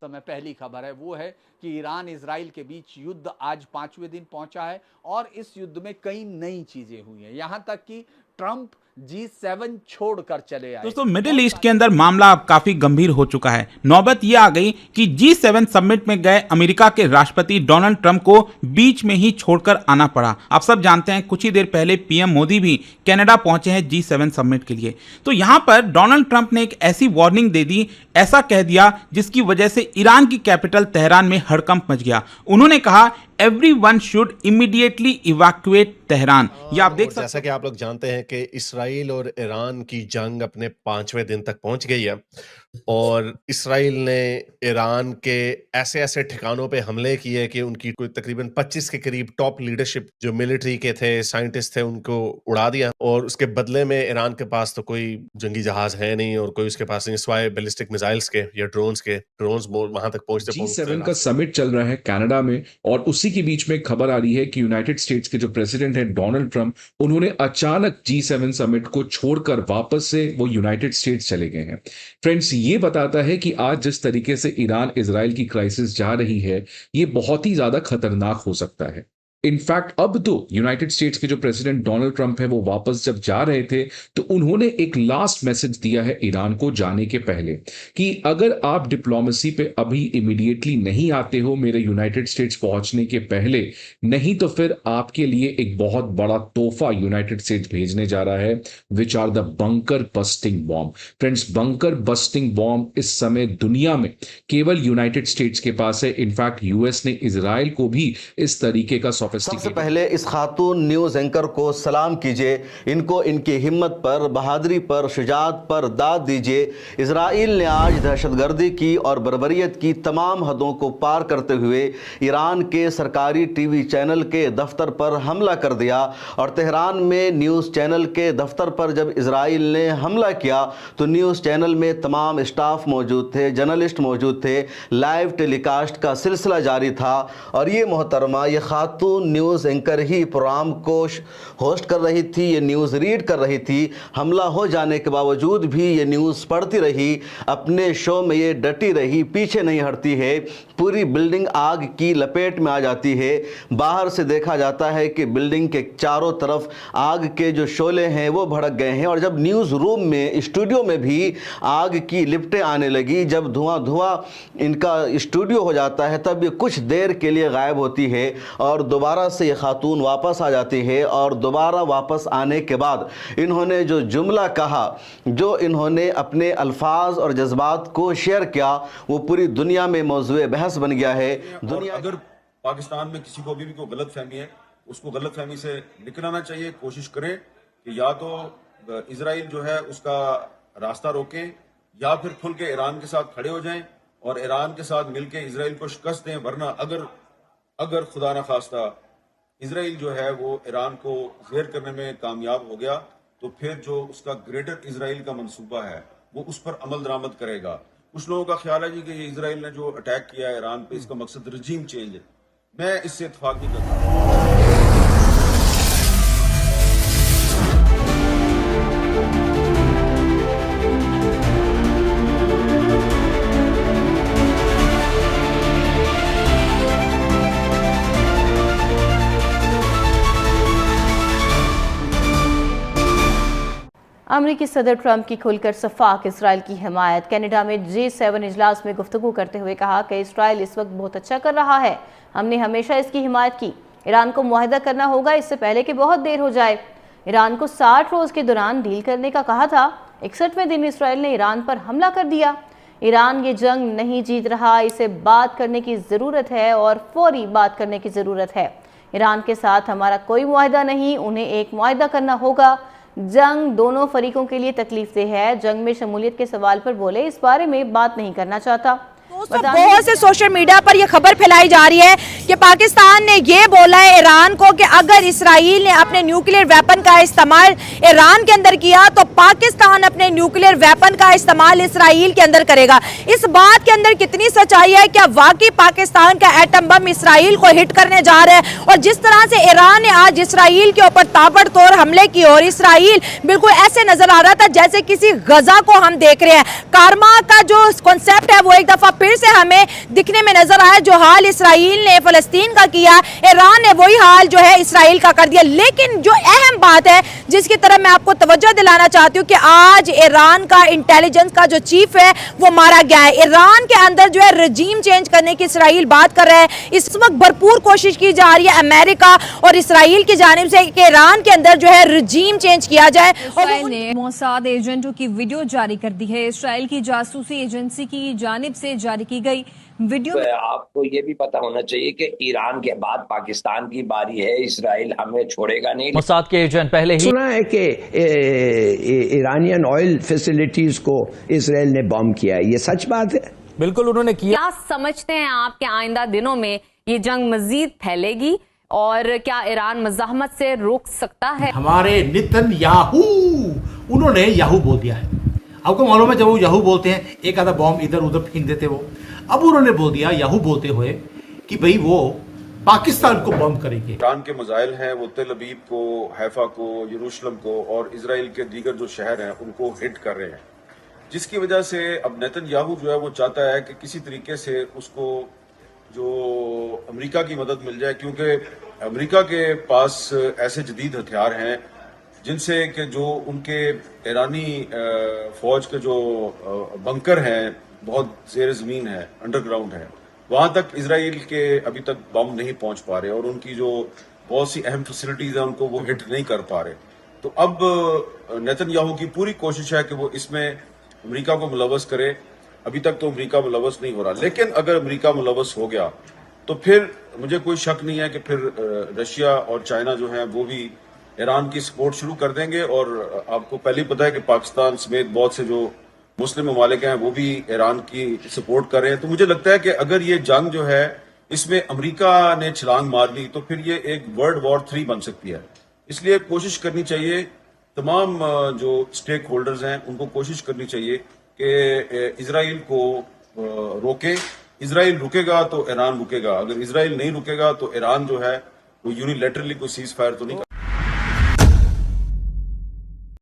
समय पहली खबर है वो है कि ईरान इजराइल के बीच युद्ध आज 5वें दिन पहुंचा है और इस युद्ध में कई नई चीजें हुई हैं, यहां तक कि ट्रंप G7 छोड़कर चले आए। दोस्तों, मिडिल ईस्ट के अंदर मामला अब काफी गंभीर हो चुका है। नौबत यह आ गई कि G7 समिट में गए अमेरिका के राष्ट्रपति डोनाल्ड ट्रंप को बीच में ही छोड़कर आना पड़ा। आप सब जानते हैं कुछ ही देर पहले पीएम मोदी भी कनाडा पहुंचे हैं G7 समिट के लिए। तो यहां पर डोनाल्ड ट्रंप ने एक ऐसी वार्निंग दे दी, ऐसा कह दिया जिसकी वजह से ईरान की कैपिटल तेहरान में हड़कंप मच गया। उन्होंने कहा everyone should immediately evacuate Tehran. ये आप देख सकते हैं। जैसा कि आप लोग जानते हैं कि इसराइल और ईरान की जंग अपने 5वें दिन तक पहुंच गई है और इसराइल ने ईरान के ऐसे ऐसे ठिकानों पे हमले किए कि उनकी कोई तकरीबन 25 के करीब टॉप लीडरशिप जो मिलिट्री के थे, साइंटिस्ट थे, उनको उड़ा दिया। और उसके बदले में ईरान के पास तो कोई जंगी जहाज है नहीं और कोई उसके पास नहीं सिवाय बैलिस्टिक मिसाइल्स के या ड्रोन्स वहां तक पहुंचते G7 का समिट चल रहा है कनाडा में और उसी के बीच में खबर आ रही है कि यूनाइटेड स्टेट्स के जो प्रेसिडेंट हैं डोनाल्ड ट्रंप, उन्होंने अचानक G7 समिट को छोड़कर वापस से वो यूनाइटेड स्टेट्स चले गए हैं। फ्रेंड्स, ये बताता है कि आज जिस तरीके से ईरान इजराइल की क्राइसिस जा रही है, ये बहुत ही ज्यादा खतरनाक हो सकता है। इनफैक्ट अब तो यूनाइटेड स्टेट्स के जो प्रेसिडेंट डोनाल्ड ट्रंप है वो वापस जब जा रहे थे तो उन्होंने एक लास्ट मैसेज दिया है ईरान को जाने के पहले कि अगर आप डिप्लोमेसी पे अभी इमीडिएटली नहीं आते हो मेरे यूनाइटेड स्टेट्स पहुंचने के पहले, नहीं तो फिर आपके लिए एक बहुत बड़ा तोहफा यूनाइटेड स्टेट्स भेजने जा रहा है, which are the bunker busting bomb. Friends, bunker busting bomb इस समय दुनिया में केवल यूनाइटेड स्टेट्स के पास है। इनफैक्ट यूएस ने इजराइल को भी इस तरीके का सबसे पहले इस खातून न्यूज़ एंकर को सलाम कीजिए, इनको इनकी हिम्मत पर, बहादुरी पर, शुजाअत पर दाद दीजिए। इजराइल ने आज दहशतगर्दी की और बर्बरियत की तमाम हदों को पार करते हुए ईरान के सरकारी टीवी चैनल के दफ्तर पर हमला कर दिया और तेहरान में न्यूज़ चैनल के दफ्तर पर जब इजराइल ने हमला किया तो न्यूज़ चैनल में तमाम स्टाफ मौजूद थे, जर्नलिस्ट मौजूद थे, लाइव टेलीकास्ट का सिलसिला जारी था और ये मोहतरमा, ये खातून न्यूज़ एंकर ही प्रोग्राम को होस्ट कर रही थी, ये न्यूज़ रीड कर रही थी। हमला हो जाने के बावजूद भी ये न्यूज़ पढ़ती रही, अपने शो में ये डटी रही, पीछे नहीं हटती है। पूरी बिल्डिंग आग की लपेट में आ जाती है। बाहर से देखा जाता है कि बिल्डिंग के चारों तरफ आग के जो शोले हैं वो भड़क गए हैं और जब न्यूज़ रूम में, स्टूडियो में भी आग की लिपटें आने लगी, जब धुआं इनका स्टूडियो हो जाता है तब ये कुछ देर के लिए गायब होती है और दोबारा से ये खातून वापस आ जाती है और दोबारा वापस आने के बाद इन्होंने जो जुमला कहा, जो इन्होंने अपने अल्फाज और जज्बात को शेयर किया, वो पूरी दुनिया में मौजूए बहस बन गया है। दुनिया अगर पाकिस्तान में किसी को भी कोई गलत फहमी है, उसको गलत फहमी से निकलना चाहिए। कोशिश करें कि या तो इजराइल जो है उसका रास्ता रोकें या फिर खुल के ईरान के साथ खड़े हो जाएं और ईरान के साथ मिलकर इजराइल को शिकस्त दें। वरना अगर खुदा न खास्ता इजराइल जो है वो ईरान को ज़ेर करने में कामयाब हो गया तो फिर जो उसका ग्रेटर इजराइल का मंसूबा है वो उस पर अमल दरामद करेगा। कुछ लोगों का ख्याल है जी कि ये इजराइल ने जो अटैक किया है ईरान पे, इसका मकसद रजीम चेंज है। मैं इससे इत्तेफाक नहीं करता। अमेरिकी सदर ट्रंप की खुलकर सफाक इसराइल की हिमायत। कनाडा में G7 इजलास में गुफ्तगू करते हुए कहा कि इसराइल इस वक्त बहुत अच्छा कर रहा है, हमने हमेशा इसकी हिमायत की। ईरान को मुआहदा करना होगा इससे पहले कि बहुत देर हो जाए। ईरान को 60 रोज़ के दौरान डील करने का कहा था। 61वें दिन इसराइल ने ईरान पर हमला कर दिया। ईरान ये जंग नहीं जीत रहा, इसे बात करने की ज़रूरत है और फौरी बात करने की ज़रूरत है। ईरान के साथ हमारा कोई मुआहदा नहीं, उन्हें एक मुआहदा करना होगा। जंग दोनों फरीकों के लिए तकलीफदेह है। जंग में शमूलियत के सवाल पर बोले, इस बारे में बात नहीं करना चाहता। बहुत से सोशल मीडिया पर यह खबर फैलाई जा रही है कि पाकिस्तान ने यह बोला है ईरान को कि अगर इसराइल ने अपने न्यूक्लियर वेपन का इस्तेमाल ईरान के अंदर किया तो पाकिस्तान अपने न्यूक्लियर वेपन का इस्तेमाल इसराइल के अंदर करेगा। इस बात के अंदर कितनी सच्चाई है? क्या वाकई पाकिस्तान का एटम बम इसराइल को हिट करने जा रहा है? और जिस तरह से ईरान ने आज इसराइल के ऊपर ताबड़तोड़ हमले किए और इसराइल बिल्कुल ऐसे नजर आ रहा था जैसे किसी गजा को हम देख रहे हैं। कारमा का जो कॉन्सेप्ट है वो एक दफा फिर फिर से हमें दिखने में नजर आया। जो हाल इसराइल ने फ़लस्तीन का किया, ईरान ने वही हाल जो है इसराइल का कर दिया। लेकिन जो अहम बात है जिसकी तरफ मैं आपको तवज्जो दिलाना चाहती हूँ कि आज ईरान का इंटेलिजेंस का जो चीफ है वो मारा गया है। ईरान के अंदर जो है रजीम चेंज करने की इसराइल बात कर रहा है। इस वक्त भरपूर कोशिश की जा रही है अमेरिका और इसराइल की जानिब से कि ईरान के अंदर जो है रजीम चेंज किया जाए। और इसराइल ने मोसाद एजेंटों की वीडियो जारी कर दी है। इसराइल की जासूसी एजेंसी की जानिब से जारी की गई वीडियो। आपको ये भी पता होना चाहिए कि ईरान के बाद पाकिस्तान की बारी है, इसराइल हमें छोड़ेगा नहीं। मोसाद के एजेंट पहले ही सुना है कि ईरानियन ऑयल फैसिलिटीज को इसराइल ने बॉम्ब किया है, ये सच बात है? बिल्कुल उन्होंने किया। क्या समझते हैं आप कि आइंदा दिनों में ये जंग मजीद फैलेगी और क्या ईरान मज़ाहमत से रोक सकता है? हमारे नेतन्याहू, उन्होंने याहू बोल दिया है। आपको मालूम है जब वो याहू बोलते हैं एक आधा बॉम्ब इधर उधर फेंक देते वो। अब उन्होंने बोल दिया याहू बोलते हुए कि भाई वो पाकिस्तान को बॉम्ब करेंगे। ईरान के मज़ाइल हैं वो तेल अवीव को, हैफा को, यरूशलेम को और इसराइल के दीगर जो शहर हैं उनको हिट कर रहे हैं, जिसकी वजह से अब नेतन्याहू जो है वो चाहता है कि किसी तरीके से उसको जो अमेरिका की मदद मिल जाए, क्योंकि अमेरिका के पास ऐसे जदीद हथियार हैं जिनसे कि जो उनके ईरानी फौज के जो बंकर हैं बहुत ज़ेर ज़मीन है, अंडरग्राउंड है, वहाँ तक इसराइल के अभी तक बम नहीं पहुँच पा रहे और उनकी जो बहुत सी अहम फैसिलिटीज़ हैं उनको वो हिट नहीं कर पा रहे। तो अब नेतन्याहू की पूरी कोशिश है कि वो इसमें अमेरिका को मुलव्वस करे। अभी तक तो अमेरिका मुलव्वस नहीं हो रहा, लेकिन अगर अमेरिका मुलव्वस हो गया तो फिर मुझे कोई शक नहीं है कि फिर रशिया और चाइना जो है वो भी ईरान की सपोर्ट शुरू कर देंगे। और आपको पहले ही पता है कि पाकिस्तान समेत बहुत से जो मुस्लिम ममालिक हैं वो भी ईरान की सपोर्ट कर रहे हैं। तो मुझे लगता है कि अगर ये जंग जो है इसमें अमेरिका ने छलांग मार ली तो फिर ये एक वर्ल्ड वॉर 3 बन सकती है। इसलिए कोशिश करनी चाहिए, तमाम जो स्टेक होल्डर्स हैं उनको कोशिश करनी चाहिए कि इसराइल को रोके। इसराइल रुकेगा तो ईरान रुकेगा, अगर इसराइल नहीं रुकेगा तो ईरान जो है वो यूनिलैटरली कोई सीज फायर तो नहीं